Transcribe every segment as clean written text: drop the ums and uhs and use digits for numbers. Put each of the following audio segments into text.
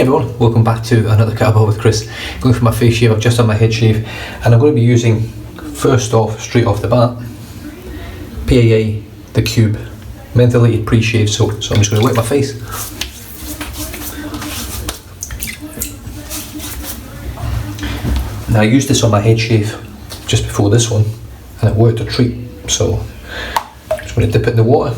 everyone, welcome back to another Cowboy with Chris. Going for my face shave. I've just done my head shave and I'm going to be using, first off, straight off the bat, PAA The Cube mentholated pre-shave soap. So I'm just going to wet my face. Now I used this on my head shave just before this one and it worked a treat, so I'm just going to dip it in the water,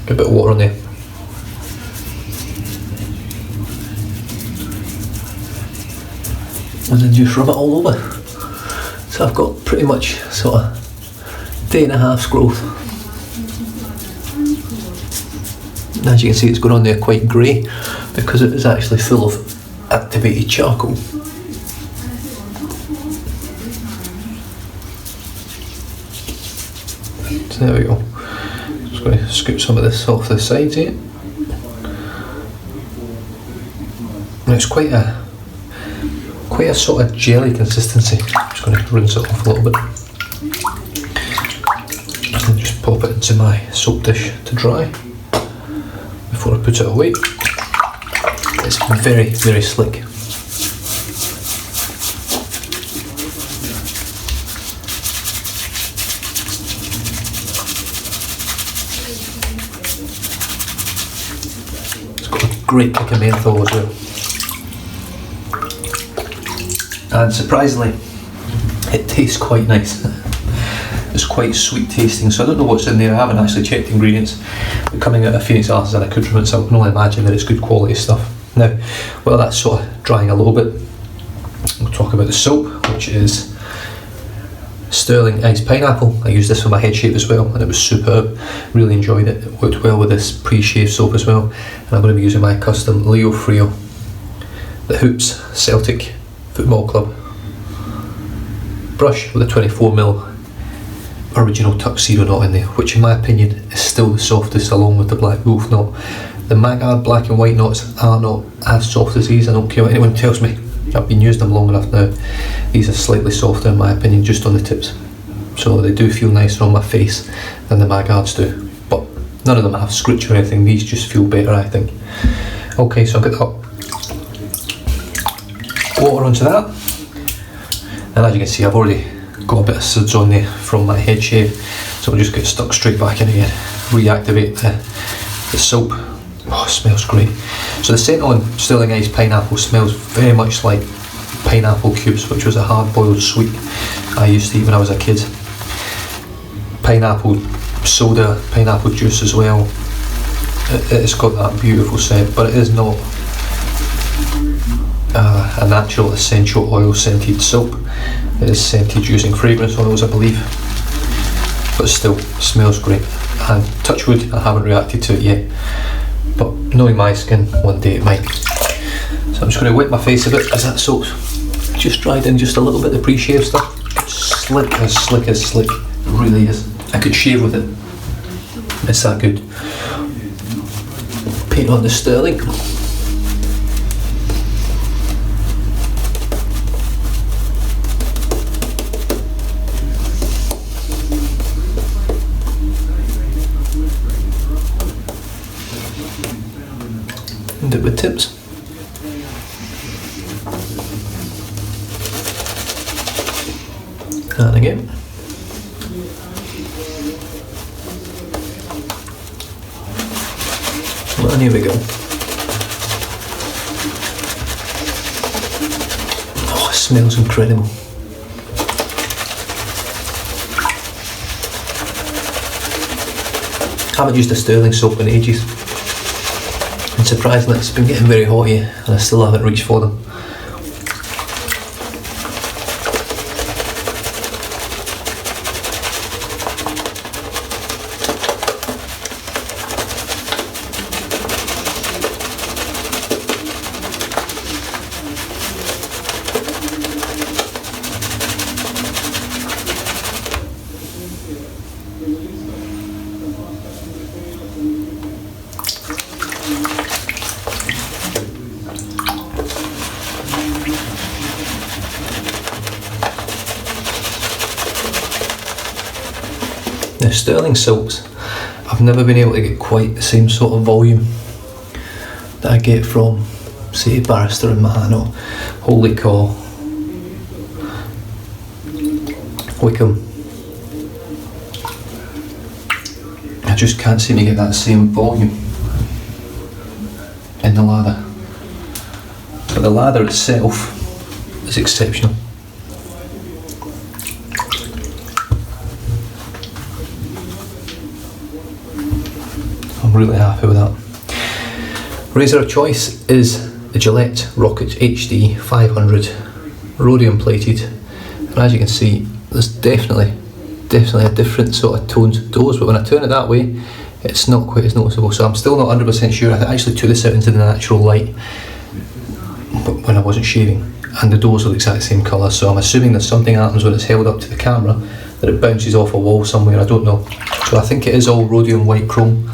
get a bit of water on there. And then just rub it all over. So I've got pretty much sort of day and a half's growth. And as you can see, it's going on there quite grey because it is actually full of activated charcoal. So there we go. Just going to scoop some of this off the sides here. And it's quite a sort of jelly consistency. I'm just going to rinse it off a little bit and just pop it into my soap dish to dry before I put it away. It's very, very slick. It's got a great kick of menthol as well. And surprisingly, it tastes quite nice. It's quite sweet tasting, so I don't know what's in there. I haven't actually checked the ingredients, but coming out of Phoenix Artisan Accoutrements, I can only imagine that it's good quality stuff. Now, while that's sort of drying a little bit, we'll talk about the soap, which is Stirling Iced Pineapple. I used this for my head shave as well, and it was superb. Really enjoyed it. It worked well with this pre-shave soap as well. And I'm going to be using my custom Leo Frilot, the Hoops Celtic Football Club brush with a 24mm original tuxedo knot in there, which in my opinion is still the softest, along with the black wolf knot. The Magard black and white knots are not as soft as these. I don't care what anyone tells me. I've been using them long enough now. These are slightly softer in my opinion, just on the tips, so they do feel nicer on my face than the Magards do, but none of them have scritch or anything. These just feel better, I think. Okay, so I've got that water onto that, and as you can see, I've already got a bit of suds on there from my head shave, so I'll just get stuck straight back in again, reactivate the soap. Oh, it smells great. So the scent on Stirling Iced Pineapple smells very much like pineapple cubes, which was a hard boiled sweet I used to eat when I was a kid. Pineapple soda, pineapple juice as well. It's got that beautiful scent, but it is not a natural essential oil scented soap. It is scented using fragrance oils, I believe, but still smells great. And touch wood, I haven't reacted to it yet, but knowing my skin, one day it might. So I'm just going to wet my face a bit because that soap's just dried in just a little bit of pre-shave stuff. Slick as slick as slick, it really is. I could shave with it, it's that good. Paint on the Stirling. And do it with tips. And again. And here we go. Oh, it smells incredible. Haven't used a Stirling soap in ages. And surprisingly, it's been getting very hot here and I still haven't reached for them. Now Stirling soaps, I've never been able to get quite the same sort of volume that I get from say barrister in my hand, or holy cow, Wickham. I just can't seem to get that same volume in the lather. But the lather itself is exceptional. I'm really happy with that. Razor of choice is the Gillette Rocket HD500, rhodium plated, and as you can see, there's definitely a different sort of tone to those, but when I turn it that way, it's not quite as noticeable. So I'm still not 100% sure. I actually took this out into the natural light, but when I wasn't shaving, and the doors are the exact same colour, so I'm assuming that something happens when it's held up to the camera, that it bounces off a wall somewhere, I don't know. So I think it is all rhodium white chrome.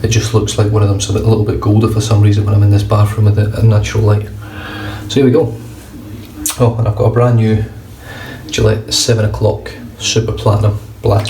It just looks like one of them, so a little bit golder for some reason when I'm in this bathroom with a natural light. So here we go. Oh, and I've got a brand new Gillette 7 o'clock Super Platinum Black.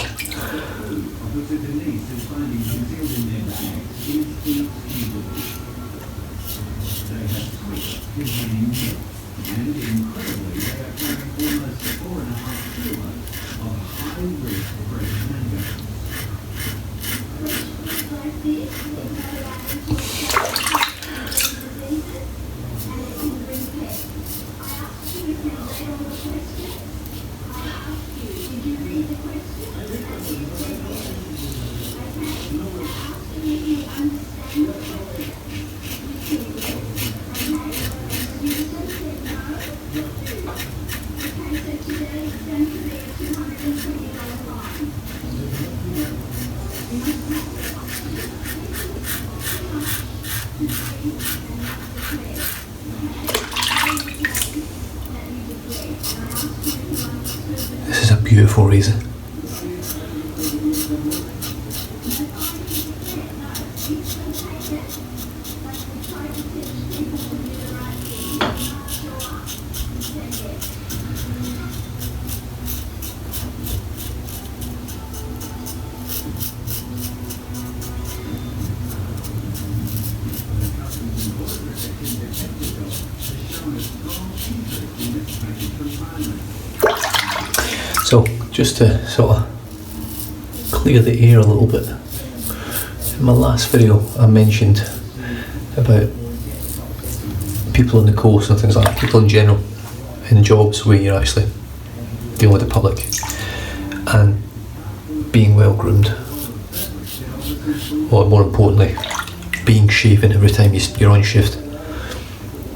This is a beautiful razor. So, just to sort of clear the air a little bit, in my last video I mentioned about people on the coast and things like that, people in general, in jobs where you're actually dealing with the public, and being well groomed, or more importantly, being shaven every time you're on shift.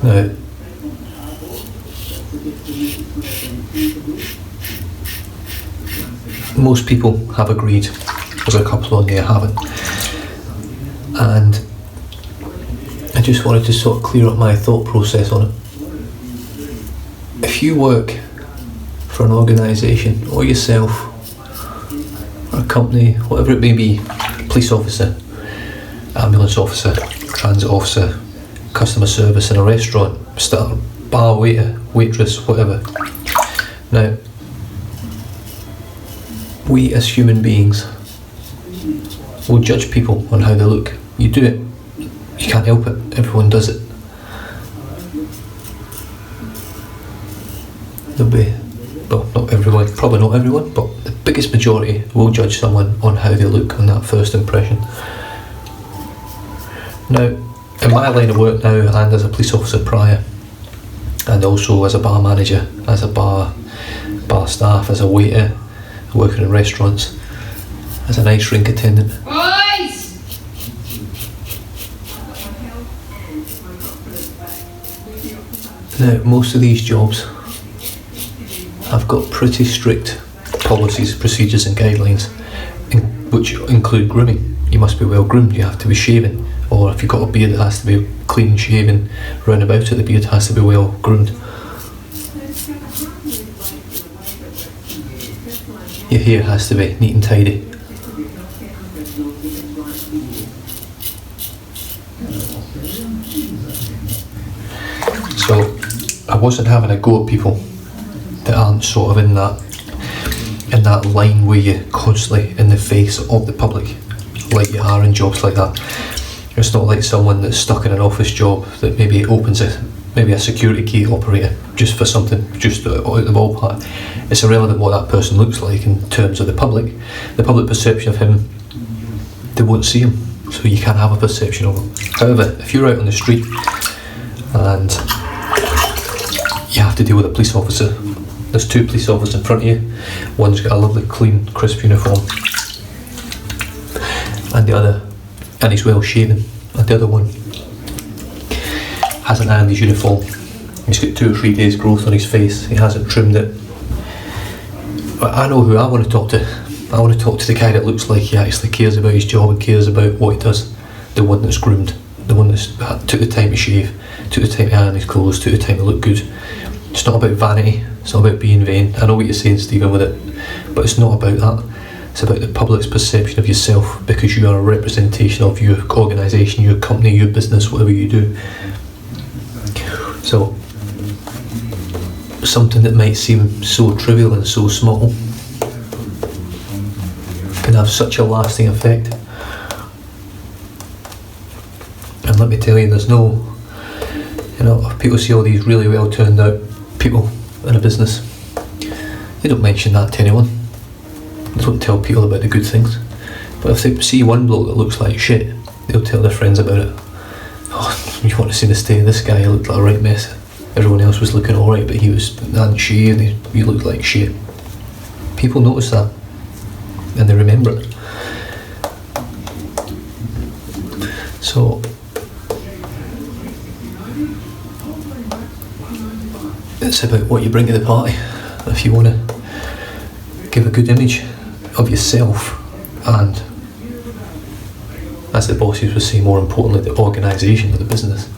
Now, most people have agreed, there's a couple on there haven't, and I just wanted to sort of clear up my thought process on it. If you work for an organisation, or yourself, or a company, whatever it may be, police officer, ambulance officer, transit officer, customer service in a restaurant, bar waiter, waitress, whatever. Now, we as human beings will judge people on how they look. You do it, you can't help it, everyone does it. There'll be, well, not everyone, probably not everyone, but the biggest majority will judge someone on how they look, on that first impression. Now, in my line of work now, and as a police officer prior, and also as a bar manager, as a bar staff, as a waiter, working in restaurants, as an ice rink attendant. Boys! Now, most of these jobs have got pretty strict policies, procedures and guidelines, which include grooming. You must be well groomed, you have to be shaven, or if you've got a beard it has to be clean shaven, round about it the beard has to be well groomed. Your hair has to be neat and tidy. So I wasn't having a go at people that aren't sort of in that line where you're constantly in the face of the public, like you are in jobs like that. It's not like someone that's stuck in an office job that maybe opens maybe a security gate operator just for something, just out of the ballpark. It's irrelevant what that person looks like in terms of the public perception of him. They won't see him, so you can't have a perception of him. However, if you're out on the street and you have to deal with a police officer, there's two police officers in front of you. One's got a lovely clean crisp uniform and he's well shaven, and the other one hasn't ironed his uniform. He's got 2 or 3 days growth on his face, he hasn't trimmed it. But I know who I want to talk to. I want to talk to the guy that looks like he actually cares about his job and cares about what he does. The one that's groomed, the one that's took the time to shave, took the time to iron his clothes, took the time to look good. It's not about vanity, it's not about being vain. I know what you're saying, Stephen, with it, but it's not about that. It's about the public's perception of yourself, because you are a representation of your organisation, your company, your business, whatever you do. So, something that might seem so trivial and so small can have such a lasting effect. And let me tell you, there's no, people see all these really well turned out people in a business, they don't mention that to anyone. They don't tell people about the good things. But if they see one bloke that looks like shit, they'll tell their friends about it. Oh, you want to see the state of this guy? He looked like a right mess. Everyone else was looking alright, but he hadn't shaved and he looked like shit. People notice that, and they remember it. So, it's about what you bring to the party. If you want to give a good image of yourself, and as the bosses would say, more importantly, the organisation of the business,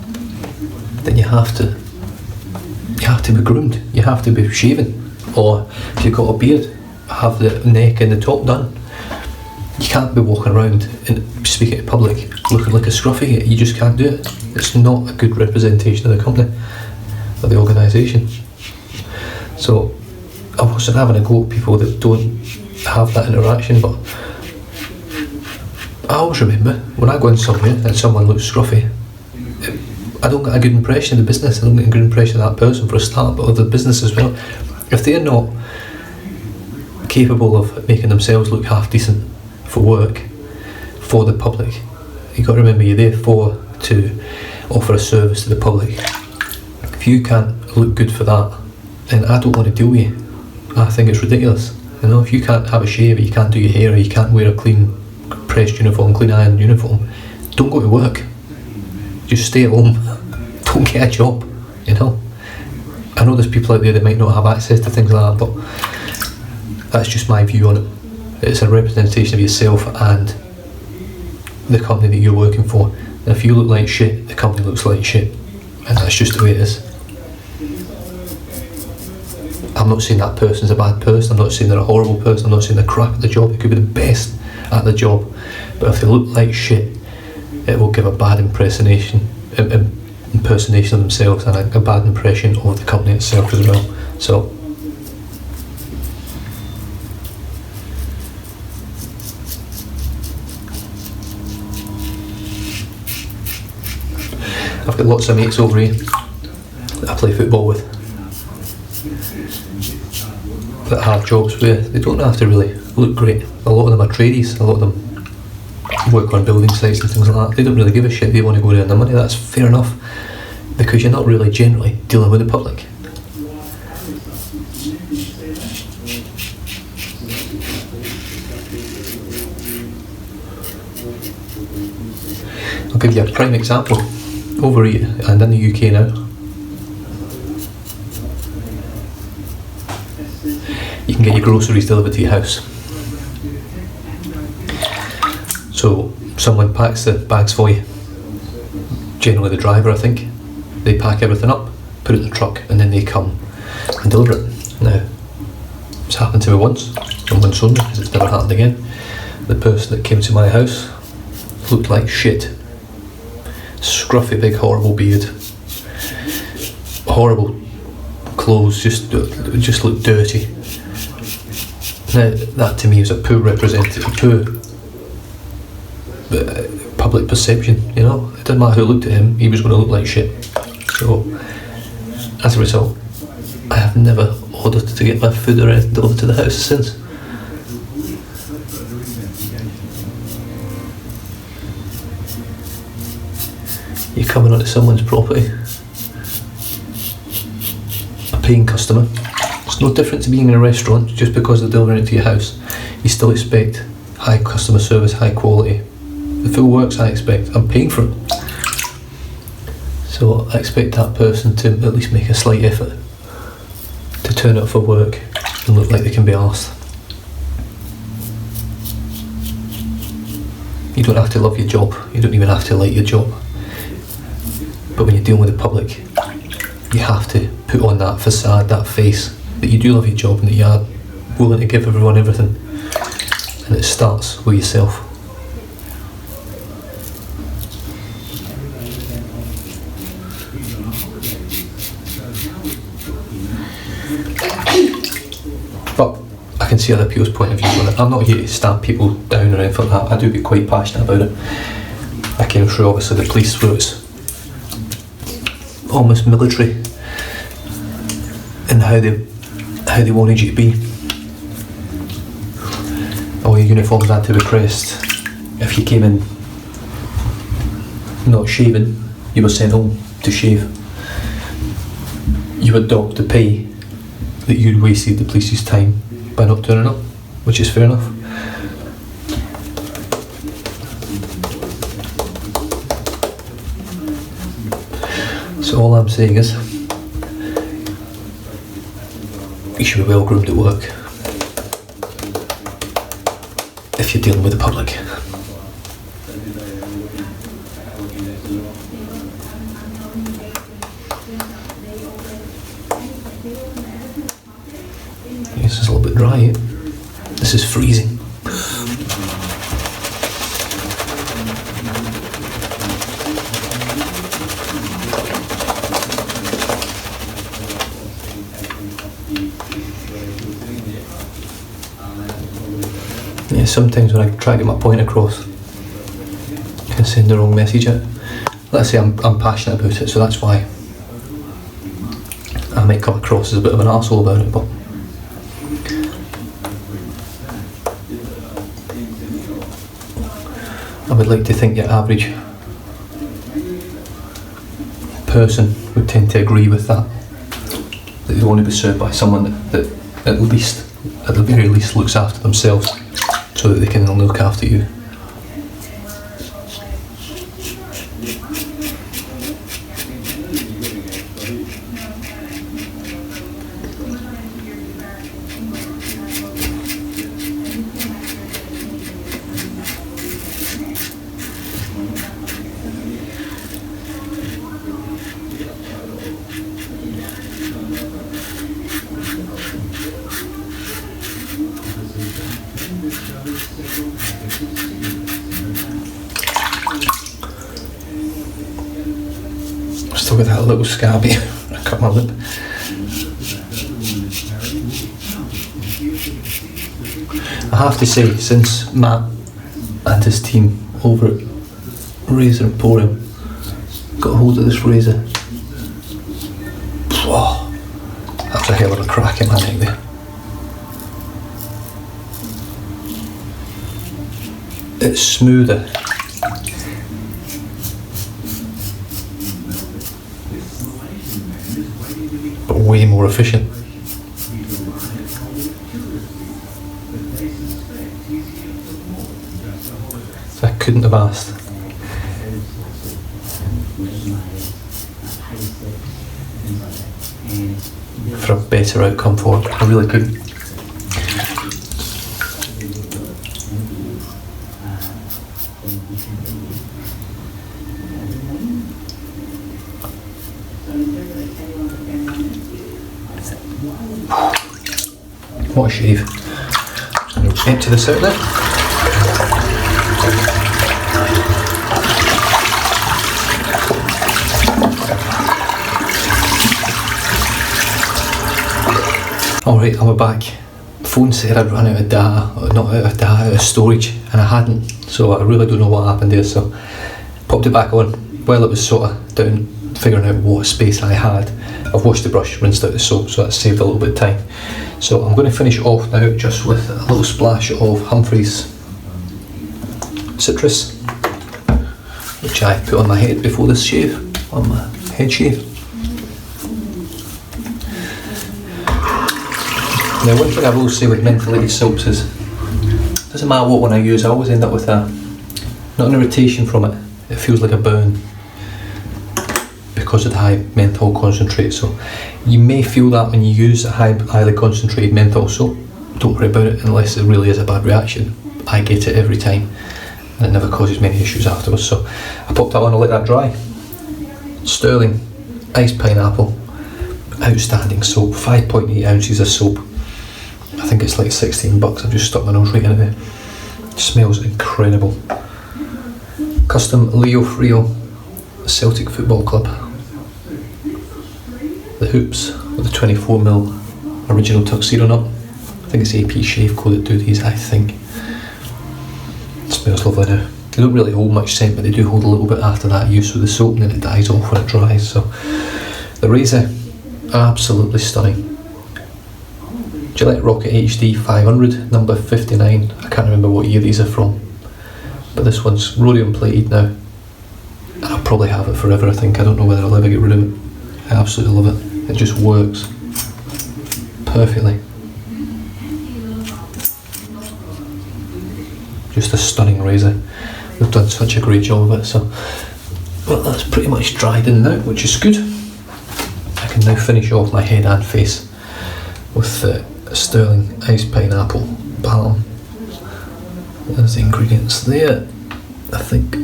then you have to be groomed, you have to be shaven, or if you've got a beard, have the neck and the top done. You can't be walking around and speaking to public looking like a scruffy. You just can't do it. It's not a good representation of the company, of the organisation. So I wasn't having a go at people that don't have that interaction, but I always remember when I go in somewhere and someone looks scruffy, I don't get a good impression of the business, I don't get a good impression of that person for a start, but of the business as well. If they're not capable of making themselves look half decent for work, for the public, you've got to remember you're there to offer a service to the public. If you can't look good for that, then I don't want to deal with you. I think it's ridiculous. If you can't have a shave, or you can't do your hair, or you can't wear a clean pressed uniform, clean ironed uniform, don't go to work. Just stay at home. Don't get a job. I know there's people out there that might not have access to things like that, but that's just my view on it. It's a representation of yourself and the company that you're working for. And if you look like shit, the company looks like shit, and that's just the way it is. I'm not saying that person's a bad person, I'm not saying they're a horrible person, I'm not saying they're crap at the job. They could be the best at the job, but if they look like shit, it will give a bad impersonation of themselves, and a bad impression of the company itself as well. So I've got lots of mates over here that I play football with that have jobs where they don't have to really look great. A lot of them are tradies, a lot of them work on building sites and things like that. They don't really give a shit, they want to go and earn their money. That's fair enough, because you're not really generally dealing with the public. I'll give you a prime example. Over here and in the UK now, you can get your groceries delivered to your house. So someone packs the bags for you, generally the driver, I think. They pack everything up, put it in the truck, and then they come and deliver it. Now, it's happened to me once, and once only, because it's never happened again. The person that came to my house looked like shit. Scruffy, big, horrible beard, horrible clothes, just looked dirty. Now, that to me is a poor representative, poor public public perception, you know. It didn't matter who looked at him, he was going to look like shit. So, as a result, I have never ordered to get my food or anything delivered to the house since. You're coming onto someone's property, a paying customer. It's no different to being in a restaurant. Just because they're delivering it to your house, you still expect high customer service, high quality. The food works, I expect. I'm paying for it. So I expect that person to at least make a slight effort to turn up for work and look like they can be arsed. You don't have to love your job, you don't even have to like your job. But when you're dealing with the public, you have to put on that facade, that face, that you do love your job and that you are willing to give everyone everything. And it starts with yourself. But I can see other people's point of view on it. I'm not here to stamp people down or anything like that. I do get quite passionate about it. I came through obviously the police where it's almost military in how they wanted you to be. All your uniforms had to be pressed. If you came in not shaven, you were sent home to shave. You would dock the pay that you'd wasted the police's time by not turning up, which is fair enough. So all I'm saying is, you should be well groomed at work if you're dealing with the public. This is a little bit dry here. This is freezing. Yeah, sometimes when I try to get my point across, I can send the wrong message out. Let's say I'm passionate about it, so that's why I might come across as a bit of an arsehole about it, but I would like to think your average person would tend to agree with that they want to be served by someone that at the very least looks after themselves so that they can look after you. Still got that little scab here. I cut my lip. I have to say, since Matt and his team over at Razor Emporium got hold of this razor, whoa, that was a hell of a crack in my neck there. It's smoother. But way more efficient. So I couldn't have asked for a better outcome for it. I really couldn't. What a shave. Empty this out there. Alright, I'm back. Phone said I'd run out of storage, and I hadn't, so I really don't know what happened there, so popped it back on. While it was sort of down figuring out what space I had, I've washed the brush, rinsed out the soap, so that saved a little bit of time. So I'm going to finish off now just with a little splash of Humphrey's citrus, which I put on my head before this shave, on my head shave. Now one thing I will say with mentholated soaps is, it doesn't matter what one I use, I always end up with not an irritation from it, it feels like a burn because of the high menthol concentrate. So you may feel that when you use a highly concentrated menthol soap. Don't worry about it unless it really is a bad reaction. I get it every time and it never causes many issues afterwards. So I popped that on and let that dry. Stirling iced pineapple, outstanding soap, 5.8 ounces of soap. I think it's like $16. I've just stuck my nose right in it there. It smells incredible. Custom Leo Frilot Celtic Football Club. The hoops with the 24mm original tuxedo nut. I think it's AP Shave Co that do these, I think. It smells lovely now. They don't really hold much scent, but they do hold a little bit after that use with the soap, and then it dies off when it dries. So the razor, absolutely stunning. Gillette Rocket HD500, number 59. I can't remember what year these are from, but this one's rhodium plated now, and I'll probably have it forever. I think. I don't know whether I'll ever get rid of it. I absolutely love it. It just works perfectly. Just a stunning razor. They've done such a great job of it. So, well, that's pretty much dried in now, which is good. I can now finish off my head and face with the Stirling iced pineapple balm. There's the ingredients there, I think.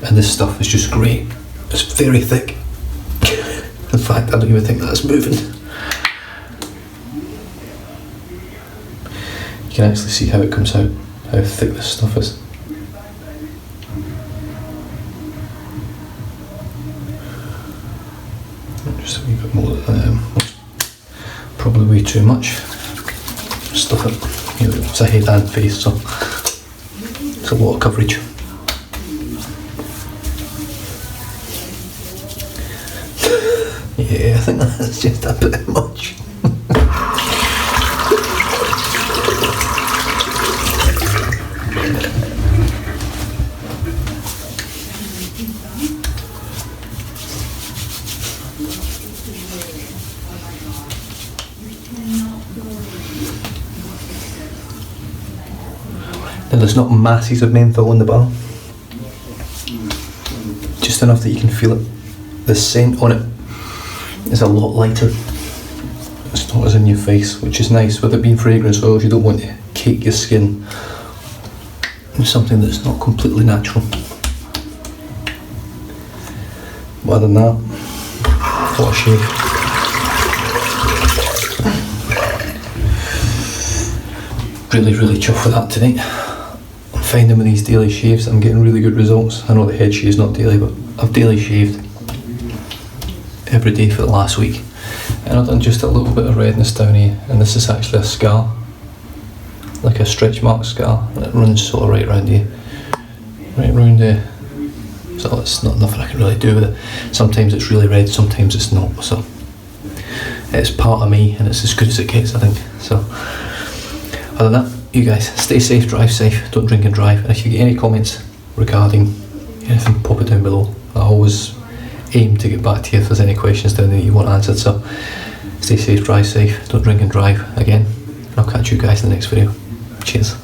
And this stuff is just great. It's very thick. In fact, I don't even think that's moving. You can actually see how it comes out, how thick this stuff is. Just a wee bit more. Probably way too much. Stuff it. You know, it's a head and face, so it's a lot of coverage. Yeah, I think that's just a bit much. Now there's not masses of menthol in the balm, just enough that you can feel it. The scent on it is a lot lighter. It's not as in your face, which is nice. With it being fragrance oils, you don't want to cake your skin with something that's not completely natural. But other than that, what a shave. Really chuffed with that tonight. I'm finding with these daily shaves I'm getting really good results. I know the head shave is not daily, but I've daily shaved every day for the last week, and I've done just a little bit of redness down here, and this is actually a scar, like a stretch mark scar, and it runs sort of right around here, right round there. So it's not nothing I can really do with it. Sometimes it's really red, sometimes it's not, so it's part of me and it's as good as it gets, I think. So other than that, you guys stay safe, drive safe, don't drink and drive, and if you get any comments regarding anything, pop it down below. I always aim to get back to you if there's any questions down there that you want answered. So stay safe, drive safe, don't drink and drive again, and I'll catch you guys in the next video. Cheers.